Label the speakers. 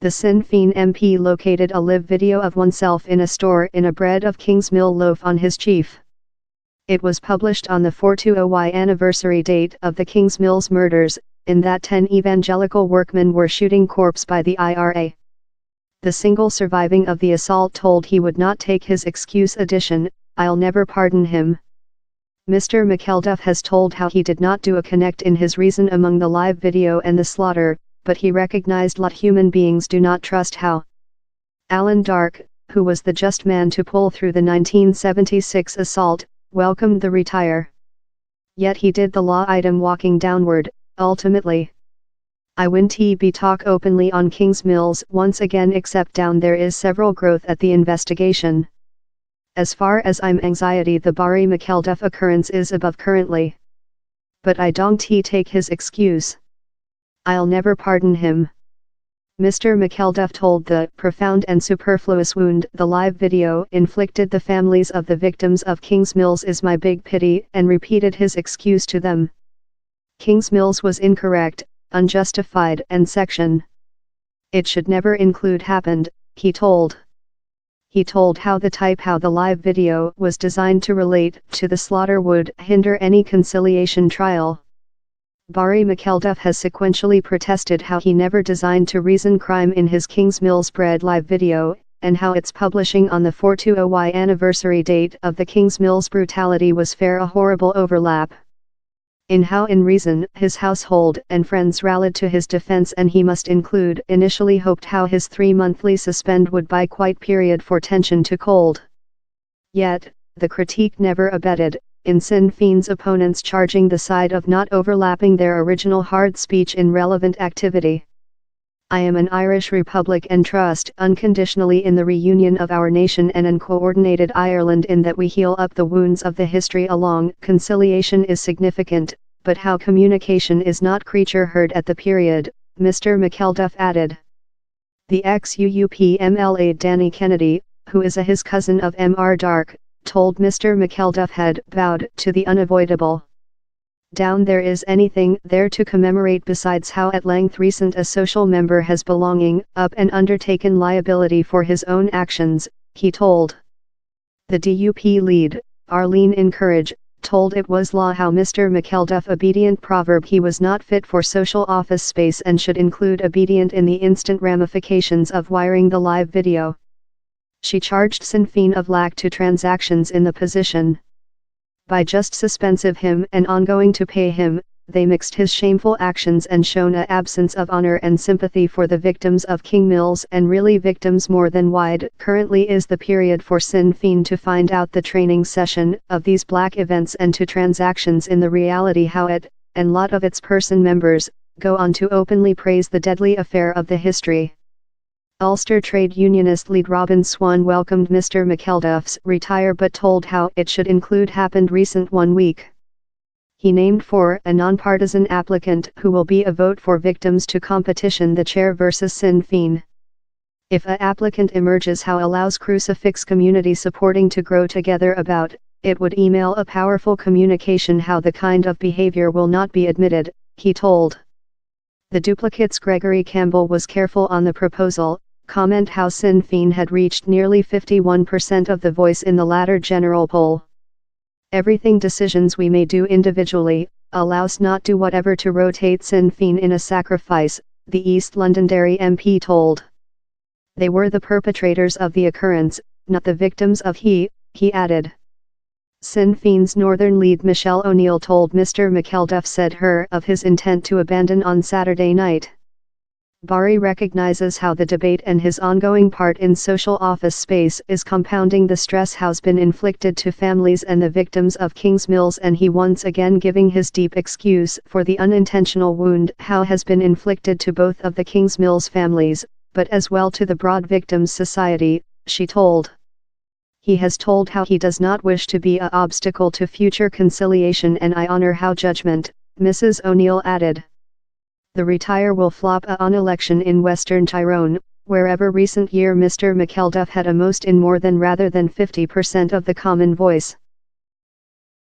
Speaker 1: The Sinn Féin MP located a live video of oneself in a store in a bread of Kingsmill loaf on his chief. It was published on the 420Y anniversary date of the Kingsmills murders, in that 10 evangelical workmen were shooting corpse by the IRA. The single surviving of the assault told he would not take his excuse addition, "I'll never pardon him." Mr. McElduff has told how he did not do a connect in his reason among the live video and the slaughter, but he recognized lot human beings do not trust how. Alan Dark, who was the just man to pull through the 1976 assault, welcomed the retire. Yet he did the law item walking downward, ultimately. I won't be talk openly on Kingsmills once again except down there is several growth at the investigation. As far as I'm anxiety the Bari McElduff occurrence is above currently. But I don't take his excuse. I'll never pardon him. Mr. McElduff told the profound and superfluous wound the live video inflicted the families of the victims of Kingsmills is my big pity and repeated his excuse to them. Kingsmills was incorrect, unjustified and section. It should never include happened, he told. He told how the live video was designed to relate to the slaughter would hinder any conciliation trial. Bari McElduff has sequentially protested how he never designed to reason crime in his Kingsmills bread live video, and how its publishing on the 420Y anniversary date of the Kingsmills brutality was fair a horrible overlap. In how in reason his household and friends rallied to his defense and he must include initially hoped how his 3-monthly suspend would buy quite period for tension to cold. Yet, the critique never abated, in Sinn Féin's opponents charging the side of not overlapping their original hard speech in relevant activity. I am an Irish Republic and trust unconditionally in the reunion of our nation and an coordinated Ireland in that we heal up the wounds of the history along. Conciliation is significant, but how communication is not creature heard at the period, Mr. McElduff added. The ex-UUP MLA Danny Kennedy, who is his cousin of Mr. Dark, told Mr. McElduff had bowed to the unavoidable. Down there is anything there to commemorate besides how at length recent a social member has belonging up and undertaken liability for his own actions, he told. The DUP lead, Arlene Encourage, told It Was Law how Mr. McElduff obedient proverb he was not fit for social office space and should include obedient in the instant ramifications of wiring the live video. She charged Sinn Féin of lack to transactions in the position. By just suspensive him and ongoing to pay him, they mixed his shameful actions and shown a absence of honor and sympathy for the victims of Kingsmills and really victims more than wide. Currently is the period for Sinn Féin to find out the training session of these black events and to transactions in the reality how it, and lot of its person members, go on to openly praise the deadly affair of the history. Ulster trade unionist lead Robin Swan welcomed Mr. McElduff's retire but told how it should include happened recent 1 week. He named for a non-partisan applicant who will be a vote for victims to competition the chair versus Sinn Féin. If a applicant emerges how allows crucifix community supporting to grow together about, it would email a powerful communication how the kind of behavior will not be admitted, he told. The duplicates Gregory Campbell was careful on the proposal, comment how Sinn Féin had reached nearly 51% of the voice in the latter general poll. Everything decisions we may do individually, allows not do whatever to rotate Sinn Féin in a sacrifice, the East Londonderry MP told. They were the perpetrators of the occurrence, not the victims of he added. Sinn Féin's northern lead Michelle O'Neill told Mr. McElduff said her of his intent to abandon on Saturday night. Bari recognizes how the debate and his ongoing part in social office space is compounding the stress has been inflicted to families and the victims of Kingsmills and he once again giving his deep excuse for the unintentional wound how has been inflicted to both of the Kingsmills families, but as well to the broad victims society, she told. He has told how he does not wish to be an obstacle to future conciliation and I honor how judgment, Mrs. O'Neill added. The retire will flop on election in Western Tyrone, wherever recent year Mr. McElduff had a most in more than rather than 50% of the common voice.